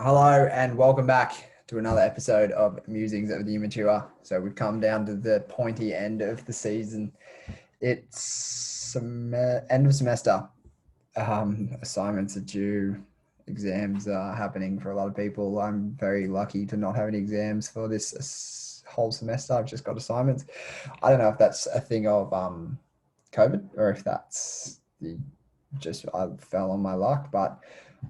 Hello and welcome back to another episode of Musings of the Immature. So we've come down to the pointy end of the season. It's end of semester. Assignments are due. Exams are happening for a lot of people. I'm very lucky to not have any exams for this whole semester. I've just got assignments. I don't know if that's a thing of COVID or if that's just I fell on my luck, but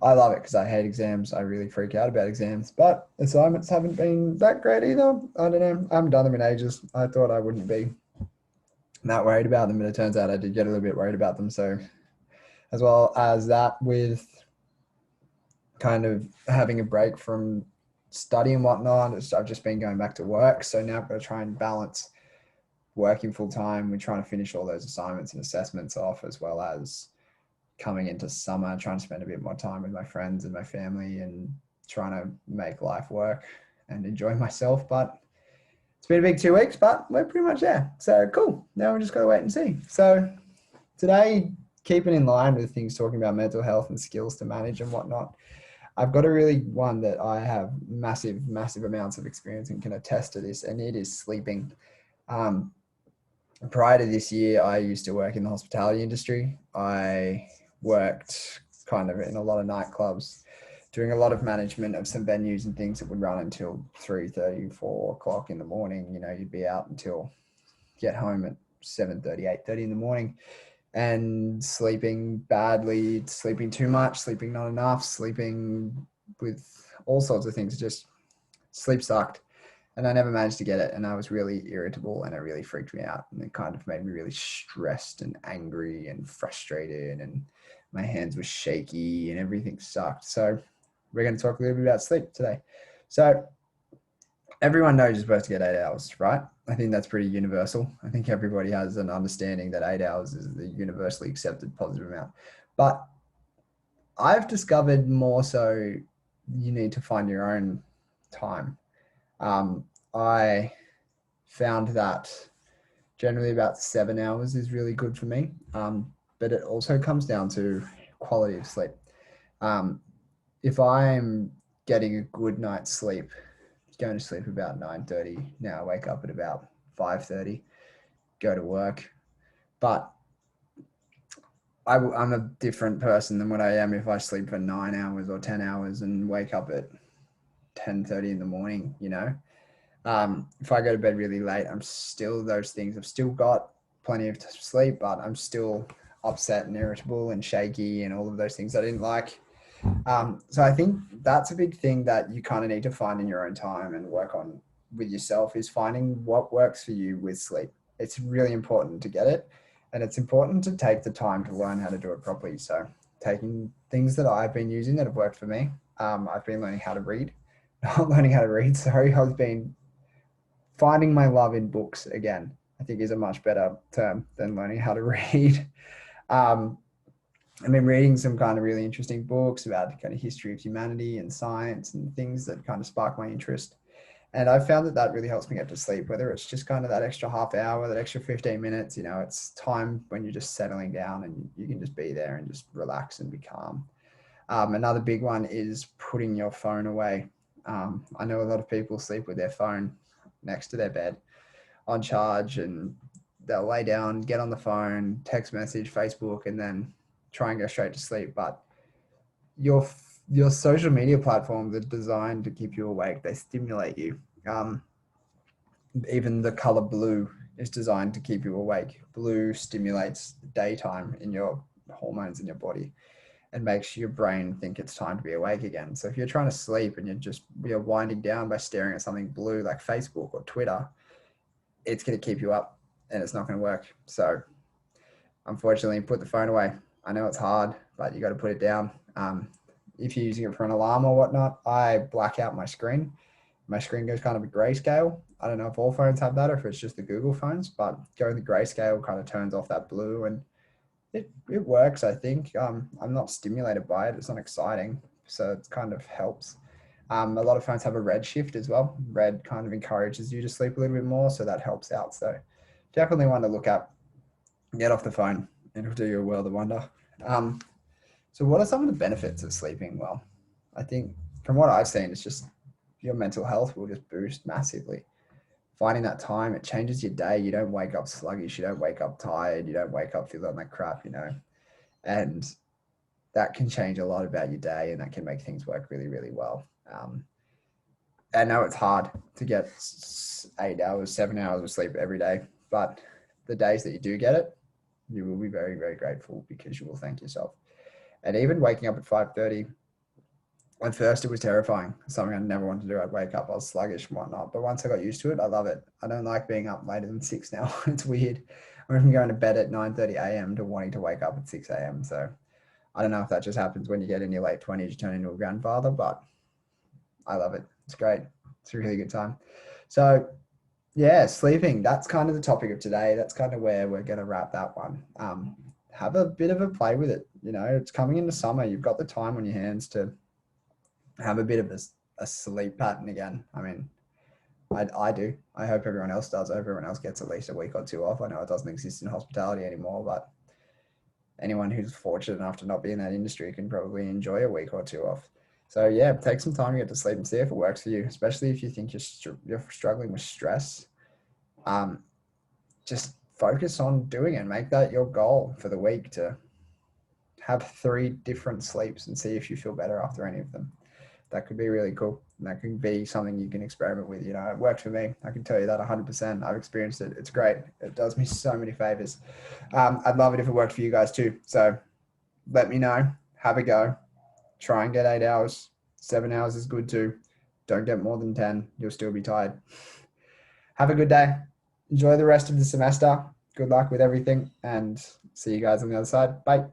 I love it because I hate exams. I really freak out about exams, but assignments haven't been that great either. I don't know. I haven't done them in ages. I thought I wouldn't be that worried about them, but it turns out I did get a little bit worried about them. So, as well as that, with kind of having a break from study and whatnot, I've just been going back to work. So now I've got to try and balance working full time. We're trying to finish all those assignments and assessments off, as well as coming into summer, trying to spend a bit more time with my friends and my family and trying to make life work and enjoy myself. But it's been a big 2 weeks, but we're pretty much there. So cool. Now we just got to wait and see. So today, keeping in line with things talking about mental health and skills to manage and whatnot, I've got a really one that I have massive amounts of experience and can attest to this, and it is sleeping. Um, Prior to this year, I used to work in the hospitality industry. I worked kind of in a lot of nightclubs, doing a lot of management of some venues and things that would run until 3:30, 4 o'clock in the morning. You know, you'd be out until get home at 7:30, 8:30 in the morning, and sleeping badly, sleeping too much, sleeping not enough, sleeping with all sorts of things. Just sleep sucked. And I never managed to get it. And I was really irritable and it really freaked me out. And it kind of made me really stressed and angry and frustrated. And my hands were shaky and everything sucked. So we're going to talk a little bit about sleep today. So everyone knows you're supposed to get 8 hours, right? I think that's pretty universal. I think everybody has an understanding that 8 hours is the universally accepted positive amount. But I've discovered more so you need to find your own time. I found that generally about 7 hours is really good for me. But it also comes down to quality of sleep. Um, if I'm getting a good night's sleep, going to sleep about 9:30, now I wake up at about 5:30, go to work. But I'm a different person than what I am if I sleep for 9 hours or 10 hours and wake up at 10:30 in the morning, you know? If I go to bed really late, I'm still those things. I've still got plenty of sleep, but I'm still upset and irritable and shaky and all of those things I didn't like. So I think that's a big thing that you kind of need to find in your own time and work on with yourself is finding what works for you with sleep. It's really important to get it. And it's important to take the time to learn how to do it properly. So taking things that I've been using that have worked for me. I've been learning how to read, not learning how to read. Sorry, I've been finding my love in books again. I think is a much better term than learning how to read. Um, I've been reading some kind of really interesting books about the kind of history of humanity and science and things that kind of spark my interest. And I found that that really helps me get to sleep, whether it's just kind of that extra half hour, that extra 15 minutes, you know, it's time when you're just settling down and you can just be there and just relax and be calm. Another big one is putting your phone away. I know a lot of people sleep with their phone next to their bed on charge and they'll lay down, get on the phone, text message, Facebook, and then try and go straight to sleep. But your your social media platforms are designed to keep you awake. They stimulate you. Even the color blue is designed to keep you awake. Blue stimulates daytime in your hormones in your body and makes your brain think it's time to be awake again. So if you're trying to sleep and you're winding down by staring at something blue like Facebook or Twitter, it's going to keep you up and it's not going to work. So unfortunately, put the phone away. I know it's hard, but you got to put it down. If you're using it for an alarm or whatnot, I black out my screen. My screen goes kind of a grayscale. I don't know if all phones have that or if it's just the Google phones, but going the grayscale kind of turns off that blue and it works, I think. I'm not stimulated by it. It's not exciting. So it kind of helps. A lot of phones have a red shift as well. Red kind of encourages you to sleep a little bit more. So that helps out. So definitely one to look at. Get off the phone. It'll do you a world of wonder. So what are some of the benefits of sleeping well? I think from what I've seen, it's just your mental health will just boost massively. Finding that time, it changes your day. You don't wake up sluggish. You don't wake up tired. You don't wake up feeling like crap, and that can change a lot about your day, and that can make things work really, really well. I know it's hard to get 8 hours, 7 hours of sleep every day, but the days that you do get it, you will be very, very grateful because you will thank yourself. And even waking up at 5:30, at first it was terrifying. Something I never wanted to do. I'd wake up, I was sluggish and whatnot. But once I got used to it, I love it. I don't like being up later than 6 now. It's weird. I went from going to bed at 9:30 a.m. to wanting to wake up at 6 a.m. So I don't know if that just happens when you get in your late 20s, you turn into a grandfather, but I love it. It's great. It's a really good time. So yeah, sleeping, that's kind of the topic of today. That's kind of where we're going to wrap that one. Have a bit of a play with it. It's coming into summer. You've got the time on your hands to have a bit of a sleep pattern again. I mean, I do. I hope everyone else does. I hope everyone else gets at least a week or two off. I know it doesn't exist in hospitality anymore, but anyone who's fortunate enough to not be in that industry can probably enjoy a week or two off. So yeah, take some time to get to sleep and see if it works for you, especially if you think you're struggling with stress. Just focus on doing it. Make that your goal for the week, to have 3 different sleeps and see if you feel better after any of them. That could be really cool. And that could be something you can experiment with. It worked for me. I can tell you that 100%. I've experienced it. It's great. It does me so many favors. I'd love it if it worked for you guys too. So let me know. Have a go. Try and get 8 hours. 7 hours is good too. Don't get more than 10. You'll still be tired. Have a good day. Enjoy the rest of the semester. Good luck with everything, and see you guys on the other side. Bye.